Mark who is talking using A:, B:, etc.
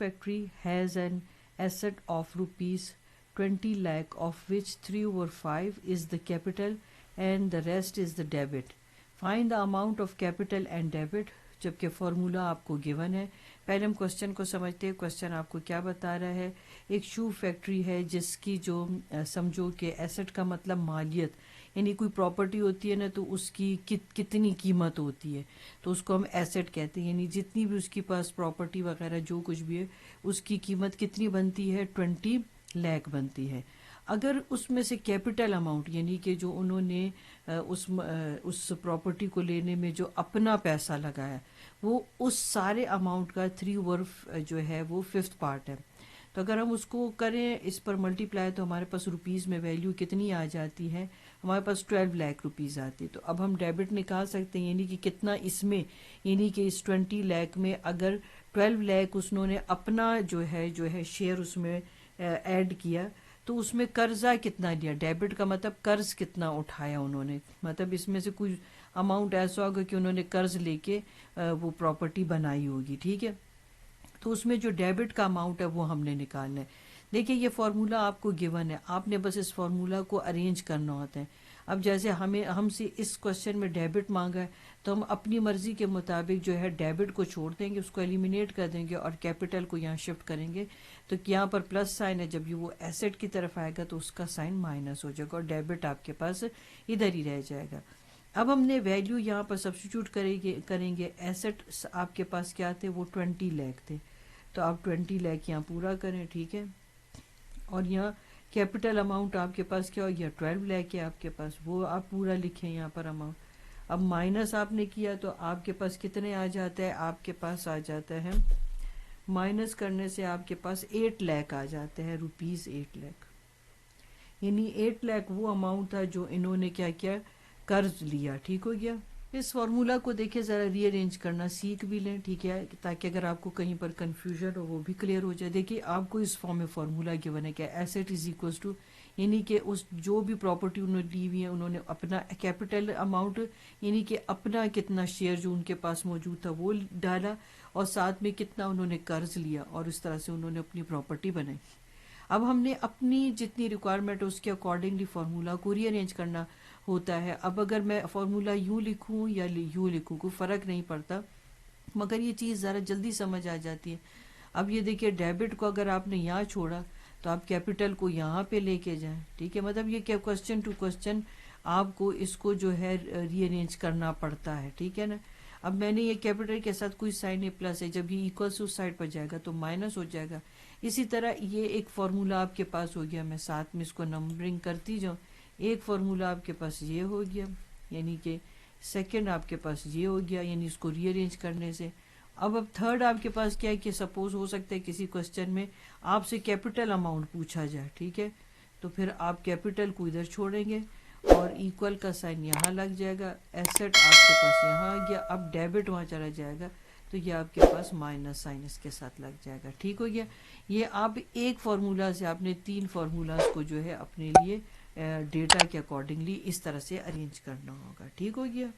A: factory has an asset of rupees 20 lakh, of which 3/5 is the capital and the rest is the debit. Find the amount of capital and debit. जबकि formula आपको given है. पहले हम question को समझते हैं. Question आपको क्या बता रहा है? एक शू फैक्ट्री है जिसकी जो समझो कि एसेट का मतलब मालियत, यानी कोई प्रॉपर्टी होती है ना, तो उसकी कितनी कीमत होती है, तो उसको हम एसेट कहते हैं. यानी जितनी भी उसके पास प्रॉपर्टी वगैरह जो कुछ भी है उसकी कीमत कितनी बनती है? 20 लाख बनती है. अगर उसमें से कैपिटल अमाउंट, यानी कि जो उन्होंने उस प्रॉपर्टी को लेने में जो अपना पैसा लगाया, वो उस सारे अमाउंट का 3/4 जो है वो 5th पार्ट है. तो अगर हम उसको करें इस पर मल्टीप्लाई, तो हमारे पास रुपीज़ में वैल्यू कितनी आ जाती है? हमारे पास 12 लाख रुपीज़ आती है. तो अब हम डेबिट निकाल सकते हैं, यानी कि कितना इसमें, यानी कि इस 20 लाख में अगर 12 लाख उसने अपना जो है शेयर उसमें ऐड किया, तो उसमें कर्जा कितना लिया? डेबिट का मतलब कर्ज कितना उठाया उन्होंने, मतलब इसमें से कुछ अमाउंट ऐसा होगा कि उन्होंने कर्ज लेके वो प्रॉपर्टी बनाई होगी. ठीक है, तो उसमें जो डेबिट का अमाउंट है वो हमने निकालना है. देखिए ये फार्मूला आपको गिवन है, आपने बस इस फार्मूला को अरेंज करना होता है. अब जैसे हमसे इस क्वेश्चन में डेबिट मांगा है, तो हम अपनी मर्जी के मुताबिक जो है डेबिट को छोड़ देंगे, उसको एलिमिनेट कर देंगे और कैपिटल को यहाँ शिफ्ट करेंगे. तो यहाँ पर प्लस साइन है, जब ये वो एसेट की तरफ आएगा तो उसका साइन माइनस हो जाएगा और डेबिट आपके पास इधर ही रह जाएगा. अब हमने वैल्यू यहाँ पर सब्स्टिट्यूट करेंगे. एसेट आपके पास क्या थे? वो 20 लाख थे. तो आप 20 लाख यहाँ पूरा करें. ठीक है, और यहाँ कैपिटल अमाउंट आपके पास क्या हो गया? 12 लाख है आपके पास, वो आप पूरा लिखें यहाँ पर अमाउंट. अब माइनस आपने किया तो आपके पास कितने आ जाता है? आपके पास आ जाता है, माइनस करने से आपके पास 8 लाख आ जाते हैं, रुपीज़ 8 लाख. यानी 8 लाख वो अमाउंट था जो इन्होंने क्या किया? कर्ज लिया. ठीक हो गया. इस फार्मूला को देखिए ज़रा रीअरेंज करना सीख भी लें. ठीक है, ताकि अगर आपको कहीं पर कन्फ्यूजन हो वो भी क्लियर हो जाए. देखिए आपको इस फॉर्म में फार्मूला गिवन है क्या? एसेट इज इक्वल्स टू, यानी कि उस जो भी प्रॉपर्टी उन्होंने ली हुई है उन्होंने अपना कैपिटल अमाउंट, यानी कि अपना कितना शेयर जो उनके पास मौजूद था वो डाला, और साथ में कितना उन्होंने कर्ज लिया, और इस तरह से उन्होंने अपनी प्रॉपर्टी बनाई. अब हमने अपनी जितनी रिक्वायरमेंट है उसके अकॉर्डिंगली फार्मूला को रीअरेंज करना होता है. अब अगर मैं फार्मूला यूँ लिखूँ या यूँ लिखूँ कोई फ़र्क नहीं पड़ता, मगर ये चीज़ ज़रा जल्दी समझ आ जाती है. अब ये देखिए डेबिट को अगर आपने यहाँ छोड़ा तो आप कैपिटल को यहाँ पे लेके जाएं. ठीक है, मतलब ये क्या क्वेश्चन टू क्वेश्चन आपको इसको जो है रीअरेंज करना पड़ता है. ठीक है ना. अब मैंने ये कैपिटल के साथ कोई साइन है प्लस है, जब ये इक्वल्स उस साइड पर जाएगा तो माइनस हो जाएगा. इसी तरह ये एक फार्मूला आपके पास हो गया, मैं साथ में इसको नंबरिंग करती जाऊँ. एक फार्मूला आपके पास ये हो गया, यानी कि सेकंड आपके पास ये हो गया, यानी इसको रीअरेंज करने से. अब थर्ड आपके पास क्या है कि सपोज हो सकता है किसी क्वेश्चन में आपसे कैपिटल अमाउंट पूछा जाए. ठीक है, तो फिर आप कैपिटल को इधर छोड़ेंगे और इक्वल का साइन यहाँ लग जाएगा. एसेट आपके पास यहाँ आ गया. अब डेबिट वहाँ चला जाएगा तो ये आपके पास माइनस साइन इसके साथ लग जाएगा. ठीक हो गया. ये आप एक फार्मूला से आपने 3 फार्मूलाज को जो है अपने लिए डेटा के अकॉर्डिंगली इस तरह से अरेंज करना होगा. ठीक हो गया.